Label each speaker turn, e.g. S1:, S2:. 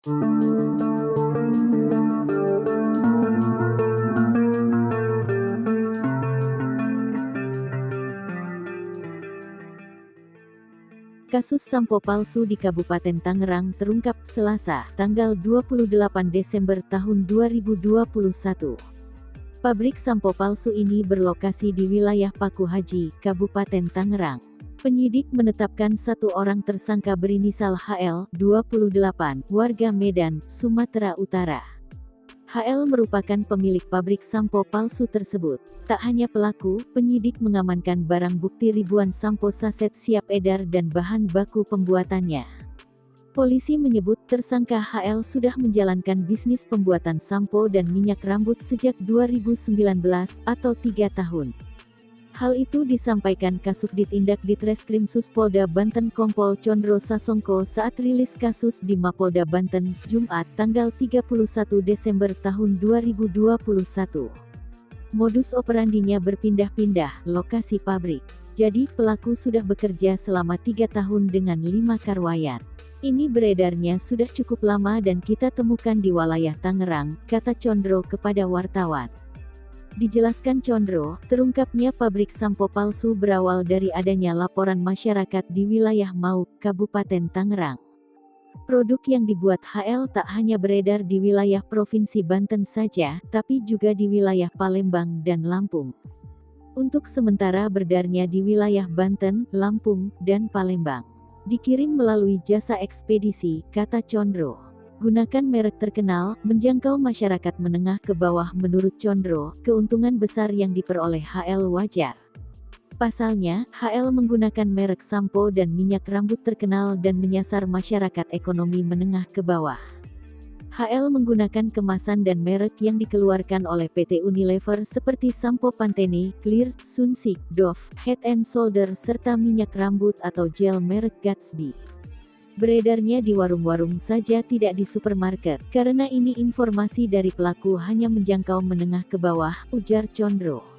S1: Kasus sampo palsu di Kabupaten Tangerang terungkap Selasa, tanggal 28 Desember tahun 2021. Pabrik sampo palsu ini berlokasi di wilayah Paku Haji, Kabupaten Tangerang. Penyidik menetapkan satu orang tersangka berinisial HL, 28, warga Medan, Sumatera Utara. HL merupakan pemilik pabrik sampo palsu tersebut. Tak hanya pelaku, penyidik mengamankan barang bukti ribuan sampo saset siap edar dan bahan baku pembuatannya. Polisi menyebut tersangka HL sudah menjalankan bisnis pembuatan sampo dan minyak rambut sejak 2019 atau 3 tahun. Hal itu disampaikan Kasubdit Indak Ditreskrimsus Polda Banten Kompol Condro Sasongko saat rilis kasus di Mapolda Banten, Jumat, tanggal 31 Desember tahun 2021. Modus operandinya berpindah-pindah lokasi pabrik. Jadi pelaku sudah bekerja selama 3 tahun dengan 5 karyawan. Ini beredarnya sudah cukup lama dan kita temukan di wilayah Tangerang, kata Condro kepada wartawan. Dijelaskan Condro, terungkapnya pabrik sampo palsu berawal dari adanya laporan masyarakat di wilayah Mauk, Kabupaten Tangerang. Produk yang dibuat HL tak hanya beredar di wilayah Provinsi Banten saja, tapi juga di wilayah Palembang dan Lampung. Untuk sementara beredarnya di wilayah Banten, Lampung, dan Palembang. Dikirim melalui jasa ekspedisi, kata Condro. Gunakan merek terkenal, menjangkau masyarakat menengah ke bawah. Menurut Condro, keuntungan besar yang diperoleh HL wajar. Pasalnya, HL menggunakan merek sampo dan minyak rambut terkenal dan menyasar masyarakat ekonomi menengah ke bawah. HL menggunakan kemasan dan merek yang dikeluarkan oleh PT Unilever seperti sampo Pantene, Clear, Sunsilk, Dove, Head and Shoulder serta minyak rambut atau gel merek Gatsby. Beredarnya di warung-warung saja, tidak di supermarket, karena ini informasi dari pelaku hanya menjangkau menengah ke bawah, ujar Condro.